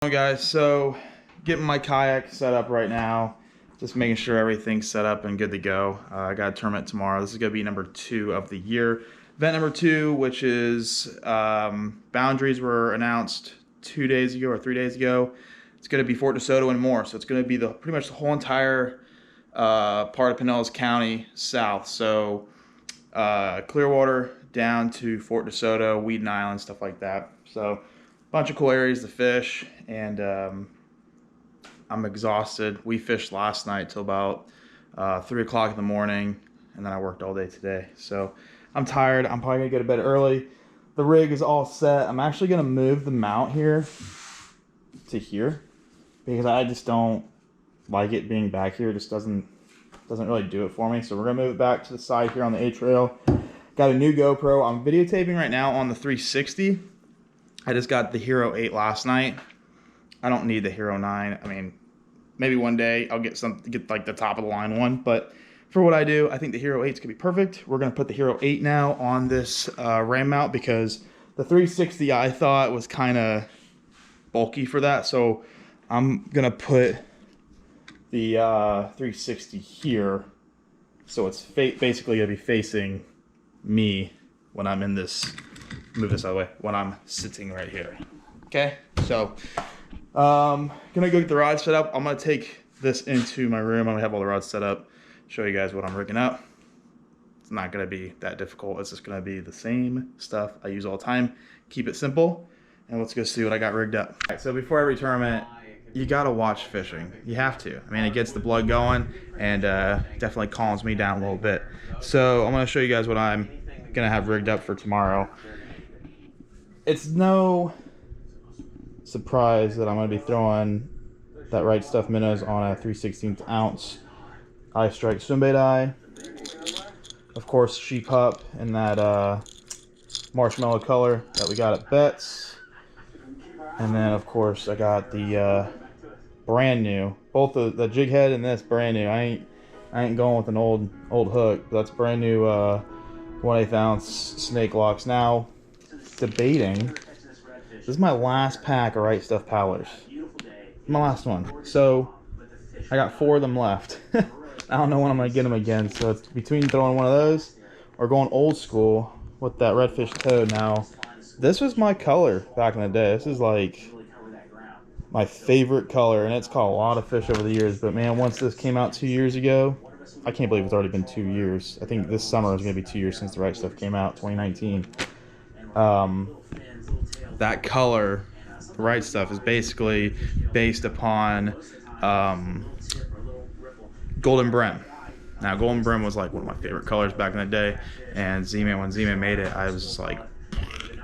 Guys, so getting my kayak set up right now, just making sure everything's set up and good to go. I got a tournament tomorrow. This is going to be number 2 of the year. Event number 2, which is boundaries were announced 2 days ago or 3 days ago. It's going to be Fort DeSoto and more, so it's going to be pretty much the whole entire part of Pinellas County south. So Clearwater down to Fort DeSoto, Weeden Island, stuff like that. So bunch of cool areas to fish, and I'm exhausted. We fished last night till about 3 o'clock in the morning, and then I worked all day today. So I'm tired. I'm probably gonna go to bed early. The rig is all set. I'm actually gonna move the mount here to here because I just don't like it being back here. It just doesn't really do it for me. So we're gonna move it back to the side here on the A-Trail. Got a new GoPro. I'm videotaping right now on the 360. I just got the Hero 8 last night. I don't need the Hero 9. I mean, maybe one day I'll get like the top of the line one, but for what I do, I think the Hero 8 is gonna be perfect. We're gonna put the Hero 8 now on this ram mount because the 360 I thought was kind of bulky for that, so I'm gonna put the 360 here, so it's basically gonna be facing me when I'm in this. Move this out of the way when I'm sitting right here. Okay, so gonna go get the rod set up. I'm gonna take this into my room. I'm gonna have all the rods set up, show you guys what I'm rigging up. It's not gonna be that difficult. It's just gonna be the same stuff I use all the time. Keep it simple, and let's go see what I got rigged up. All right, so before every tournament, you gotta watch fishing. You have to. I mean, it gets the blood going and definitely calms me down a little bit. So I'm gonna show you guys what I'm gonna have rigged up for tomorrow. It's no surprise that I'm going to be throwing that Right Stuff minnows on a 3/16 ounce eye strike swim bait eye. Of course, sheep hup in that marshmallow color that we got at Betts. And then, of course, I got the brand new, both the jig head and this brand new. I ain't going with an old hook. That's brand new 1/8 ounce snake locks. Now, debating, this is my last pack of Right Stuff Powlers. My last one. So I got 4 of them left. I don't know when I'm gonna get them again, so it's between throwing one of those or going old school with that redfish toad. Now this was my color back in the day. This is like my favorite color, and it's caught a lot of fish over the years, but man, once this came out 2 years ago, I can't believe it's already been 2 years. I think this summer is gonna be 2 years since the Right Stuff came out, 2019. That color, the Right Stuff, is basically based upon Golden Brim. Now, Golden Brim was like one of my favorite colors back in the day, and Z-Man, when Z-Man made it, I was just like,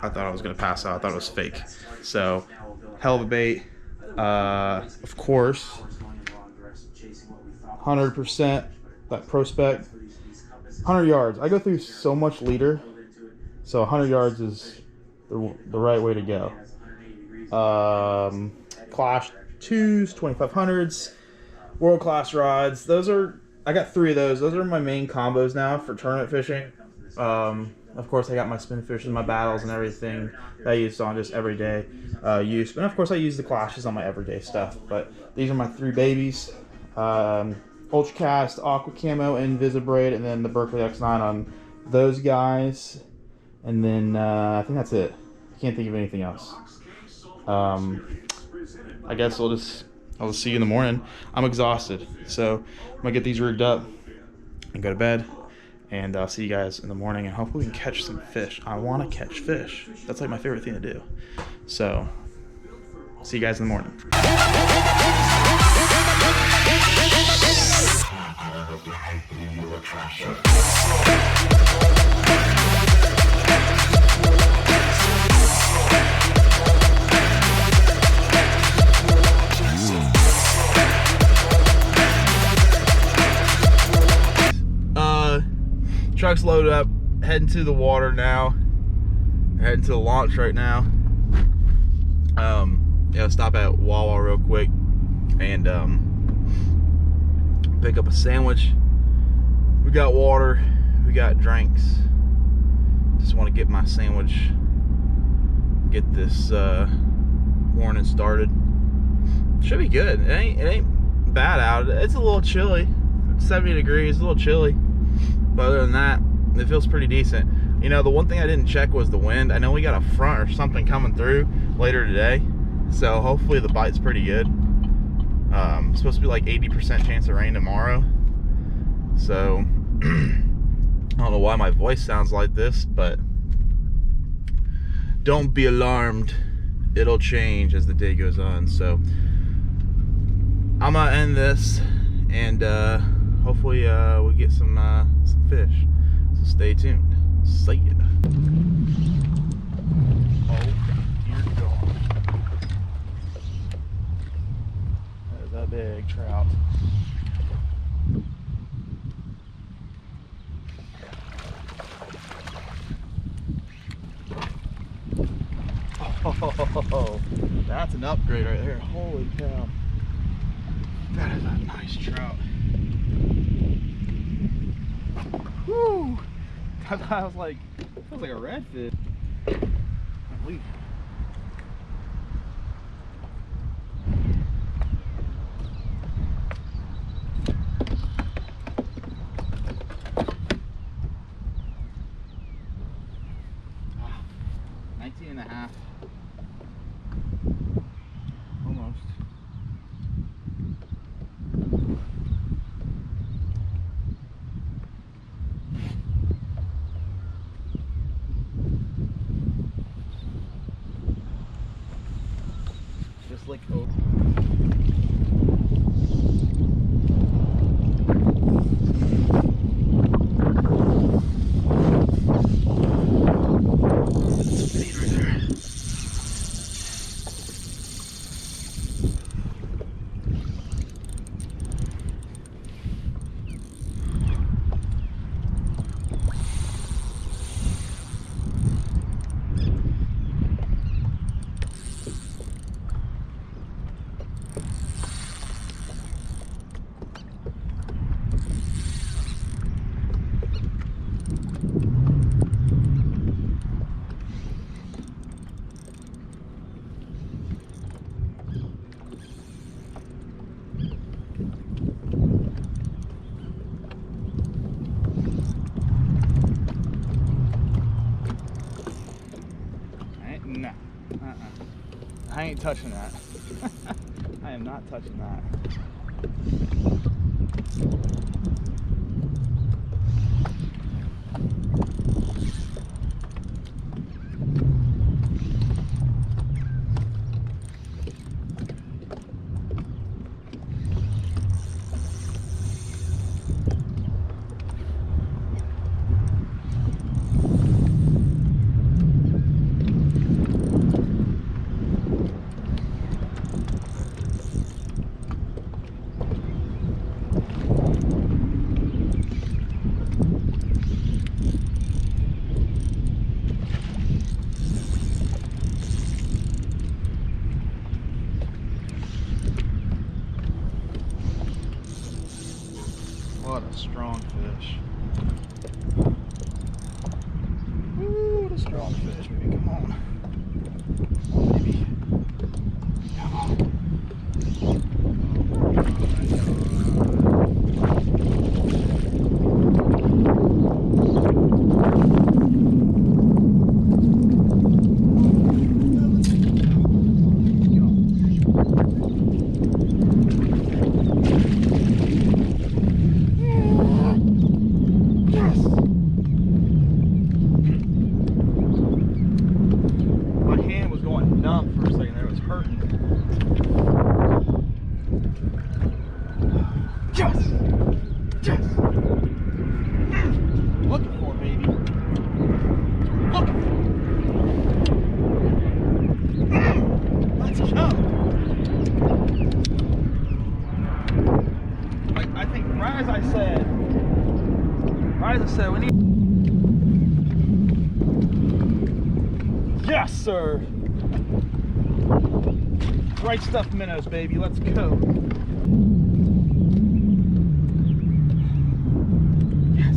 I thought I was gonna pass out. I thought it was fake. So, hell of a bait. Of course, 100% that Prospect. 100 yards. I go through so much leader. So 100 yards is the right way to go. Clash 2s, 2500s, world class rods. Those are, I got 3 of those. Those are my main combos now for tournament fishing. Of course, I got my spin fish and my battles and everything that I use on just everyday use. But of course, I use the clashes on my everyday stuff. But these are my 3 babies. Ultracast, Aqua Camo, Invisibraid, and then the Berkeley X9 on those guys. And then I think that's it. I can't think of anything else. I guess I'll just see you in the morning. I'm exhausted, so I'm gonna get these rigged up and go to bed. And I'll see you guys in the morning, and hopefully we can catch some fish. I want to catch fish. That's like my favorite thing to do. So see you guys in the morning. Truck's loaded up, heading to the water now. Heading to the launch right now. Yeah, stop at Wawa real quick and pick up a sandwich. We got water, we got drinks. Just want to get my sandwich, get this morning started. Should be good. It ain't bad out. It's a little chilly. It's 70 degrees, a little chilly. But other than that, it feels pretty decent. You know, the one thing I didn't check was the wind. I know we got a front or something coming through later today, so hopefully the bite's pretty good. It's supposed to be like 80% chance of rain tomorrow. So I don't know why my voice sounds like this, but don't be alarmed. It'll change as the day goes on. So I'm gonna end this, and hopefully we get some fish. So stay tuned. See ya. Oh, dear God. That is a big trout. Oh, that's an upgrade right there. Holy cow. That is a nice trout. Woo! I was like, it feels like a redfish. At least. Ah, 19 and a half. Almost. Just like over. No. I ain't touching that. I am not touching that. What a strong fish. Ooh, what a strong fish, baby. Come on. Come on, baby. Come on. For a second there, it was hurting. Yes! Yes! Looking for, baby. Looking for. Let's go. Like, I think right as I said, we need. Yes, sir. Right stuff minnows, baby. Let's go. Yes.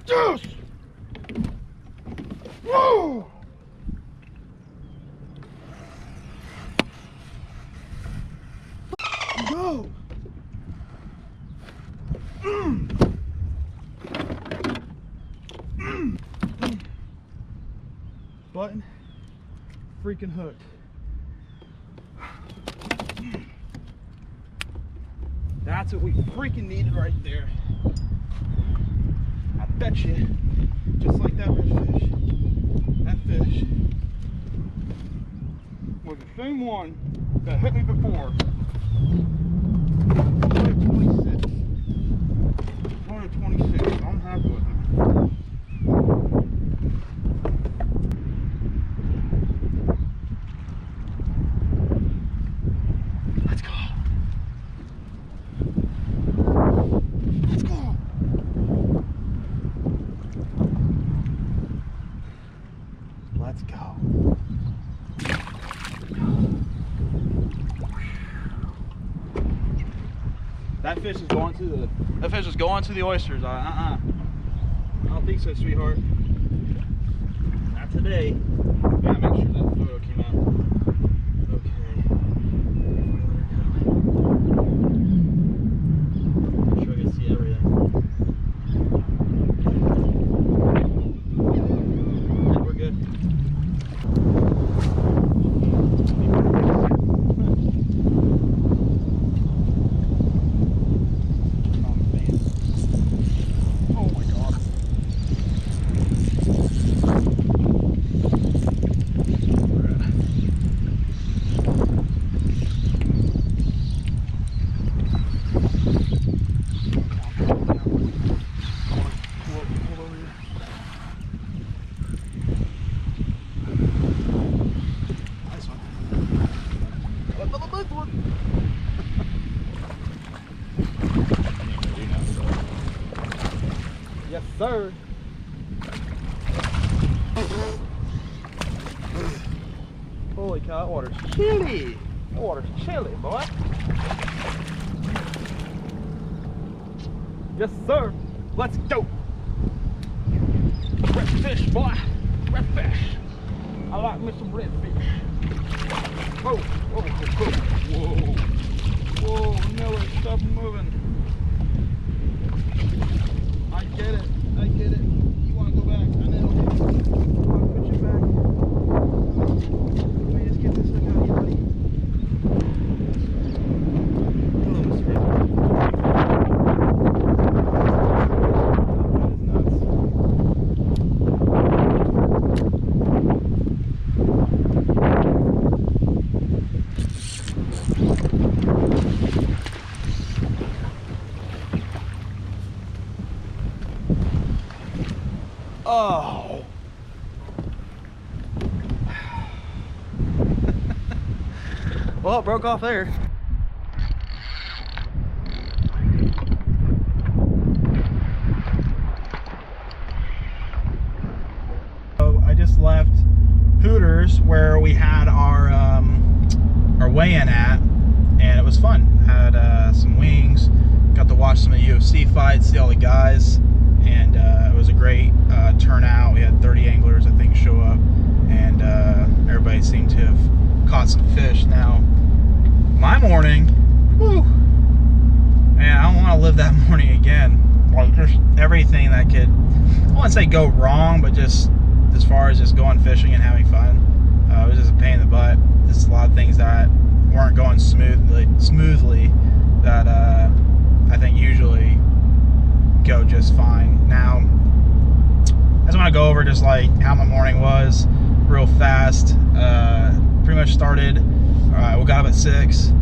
Yes! Whoa! Go! Button, freaking hooked. That's what we freaking needed right there. I bet you, just like that redfish, that fish was the same one that hit me before. 26. 26. I'm happy with it. Let's go. Let's go. Let's go. That fish is going to the oysters. I don't think so, sweetheart. Not today. Gotta make sure that photo came out. Okay. Make sure I can see everything. Yeah, we're good. Yes, sir. Holy cow, that water's chilly. That water's chilly, boy. Yes, sir. Let's go. Redfish, boy. Redfish. I like me some redfish. Whoa, whoa, whoa, whoa. Whoa, Miller, stop moving. I get it. I get it. You want to go back? I know. I want to put you back. Let me just get this thing out of here, buddy. Hello, Mr. Red. That is nuts. Oh. Well, it broke off there. So I just left Hooters where we had our weigh-in at, and it was fun. Had some wings, got to watch some of the UFC fights, see all the guys, and it was a great turnout. We had 30 anglers, I think, show up, and everybody seemed to have caught some fish. Now, my morning, whew, man, I don't want to live that morning again. Like, just everything that could, I wouldn't say go wrong, but just as far as just going fishing and having fun, it was just a pain in the butt. Just a lot of things that weren't going smoothly that I think usually go just fine. Now, I just want to go over just like how my morning was real fast. Pretty much started, we got up at 6,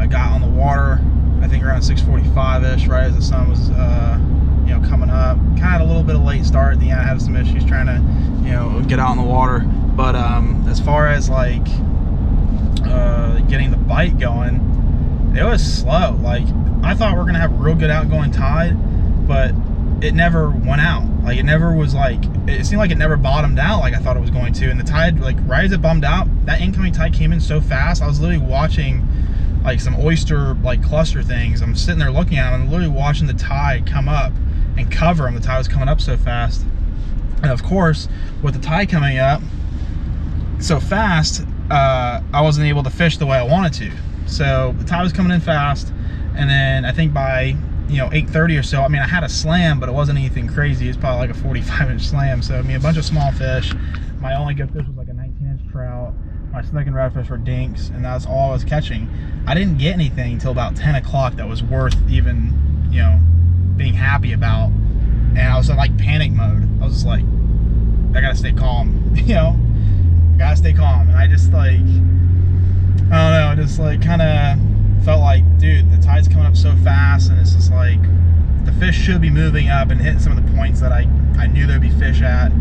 got on the water, I think around 6:45ish, right as the sun was you know, coming up. Kind of a little bit of late start at the end. I had some issues trying to, you know, get out in the water, but as far as like getting the bite going, it was slow. Like, I thought we were gonna have a real good outgoing tide, but it never went out. Like, it never was like, it seemed like it never bottomed out like I thought it was going to. And the tide, like, right as it bummed out, that incoming tide came in so fast. I was literally watching like some oyster like cluster things. I'm sitting there looking at them and literally watching the tide come up and cover them. The tide was coming up so fast. And of course, with the tide coming up so fast, I wasn't able to fish the way I wanted to. So the tide was coming in fast, and then I think by 8:30 or so, I mean, I had a slam, but it wasn't anything crazy. It's probably like a 45-inch slam. So I mean, a bunch of small fish. My only good fish was like a 19-inch trout. My snook and redfish were dinks, and that's all I was catching. I didn't get anything until about 10 o'clock that was worth even being happy about. And I was in like panic mode. I was just like, I gotta stay calm. Gotta stay calm. And I just like, I don't know, just like kind of felt like, dude, the tide's coming up so fast, and it's just like the fish should be moving up and hitting some of the points that I knew there'd be fish at.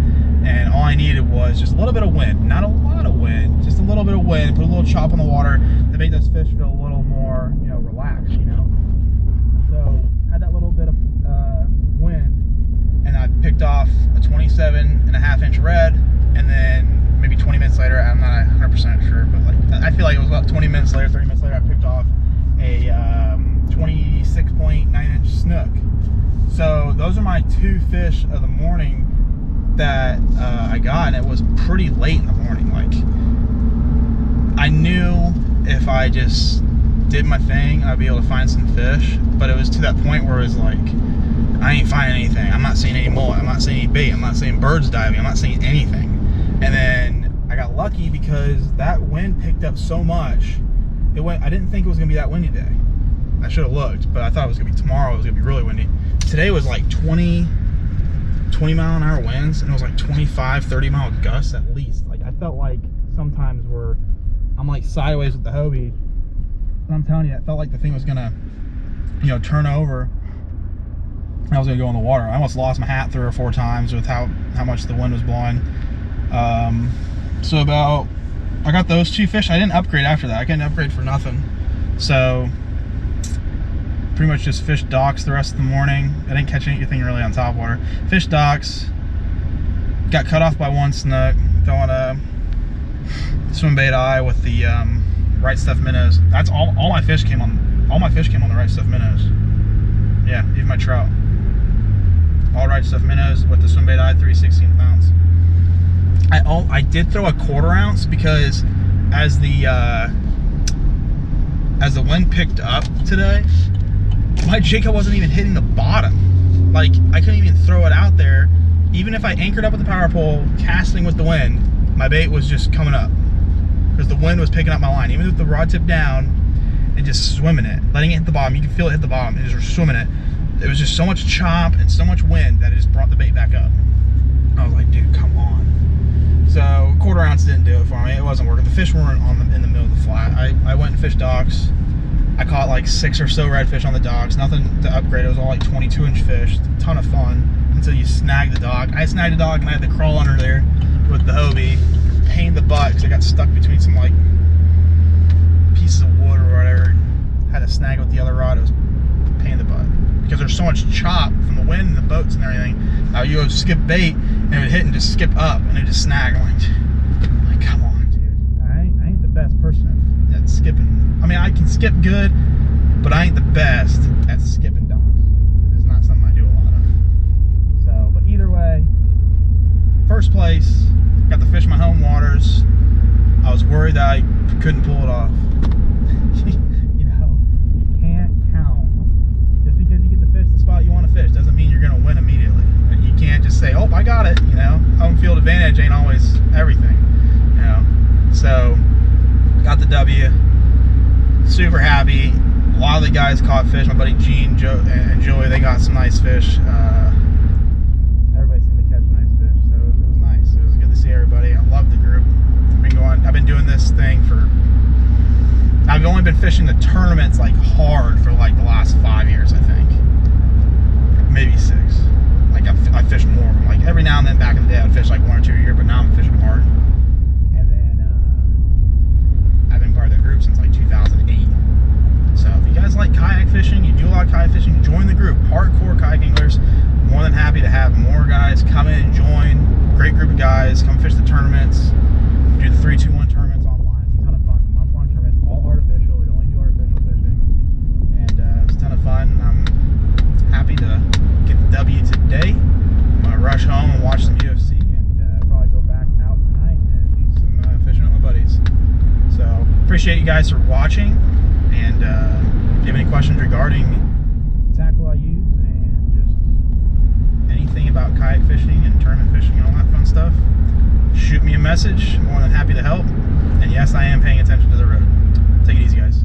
And all I needed was just a little bit of wind, not a lot of wind, just a little bit of wind, put a little chop on the water to make those fish feel a little more, relaxed, So had that little bit of wind, and I picked off a 27.5-inch red, and then maybe 20 minutes later, I'm not 100% sure, but like I feel like it was about 20 minutes later, 30 minutes later, I picked off a 26.9-inch snook. So those are my two fish of the morning that I got, and it was pretty late in the morning. Like, I knew if I just did my thing, I'd be able to find some fish, but it was to that point where it was like, I ain't finding anything. I'm not seeing any mullet. I'm not seeing any bait. I'm not seeing birds diving. I'm not seeing anything. And then I got lucky because that wind picked up so much. I didn't think it was gonna be that windy today. I should have looked, but I thought it was gonna be tomorrow. It was gonna be really windy. Today was like 20 mile-an-hour winds, and it was like 25, 30-mile gusts at least. Like, I felt like sometimes where I'm like sideways with the Hobie, and I'm telling you, it felt like the thing was gonna, turn over. I was gonna go in the water. I almost lost my hat 3 or 4 times with how much the wind was blowing. So I got those 2 fish. I didn't upgrade after that. I couldn't upgrade for nothing. So pretty much just fished docks the rest of the morning. I didn't catch anything really on top water. Fished docks, got cut off by 1 snook, throwing a swim bait eye with the right stuff minnows. That's all my fish came on. All my fish came on the right stuff minnows. Yeah, even my trout. All right stuff minnows with the swim bait eye, 3/16 ounce. I did throw a 1/4 ounce because as the wind picked up today, my jig wasn't even hitting the bottom. Like, I couldn't even throw it out there. Even if I anchored up with the power pole, casting with the wind, my bait was just coming up because the wind was picking up my line. Even with the rod tip down and just swimming it, letting it hit the bottom, you can feel it hit the bottom and just swimming it. It was just so much chop and so much wind that it just brought the bait back up. I was like, dude, come on. So 1/4 ounce didn't do it for me. It wasn't working. The fish weren't in the middle of the flat. I went and fished docks. I caught like 6 or so redfish on the docks. Nothing to upgrade. It was all like 22-inch fish. A ton of fun until you snag the dog. I snagged the dog and I had to crawl under there with the Hobie. Pain in the butt because I got stuck between some like pieces of wood or whatever. Had to snag it with the other rod. It was a pain in the butt because there's so much chop from the wind and the boats and everything. You would skip bait and it would hit and just skip up and it just snag. I'm like, come on, dude. I ain't the best person at skipping. I mean, I can skip good, but I ain't the best at skipping docks. It's not something I do a lot of. So, but either way, first place, got to fish my home waters. I was worried that I couldn't pull it off. You can't count. Just because you get to fish the spot you want to fish doesn't mean you're going to win immediately. And you can't just say, oh, I got it. Home field advantage ain't always everything. So got the W. Super happy. A lot of the guys caught fish. My buddy Gene, Joe, and Joey, they got some nice fish. Everybody seemed to catch nice fish, so it was nice. It was good to see everybody. I love the group. I've been doing this thing for. I've only been fishing the tournaments like hard for like the last 5 years, I think. Maybe 6. Like I fished more of them. Like every now and then back in the day, I'd fish like 1 or 2 a year, but now I'm fishing hard. And then I've been part of the group since like 2008. So fishing, you do a lot of kayak fishing, join the group, Hardcore Kayak Anglers. More than happy to have more guys come in and join. Great group of guys, come fish the tournaments, do the 3-2-1 tournaments online. It's a ton of fun. Month-long tournaments, all artificial. We only do artificial fishing, and it's a ton of fun. I'm happy to get the W today. I'm gonna rush home and watch some UFC, and probably go back out tonight and do some fishing with my buddies. So appreciate you guys for watching, and if you have any questions regarding the tackle I use and just anything about kayak fishing and tournament fishing and all that fun stuff, shoot me a message. More than happy to help. And yes, I am paying attention to the road. Take it easy, guys.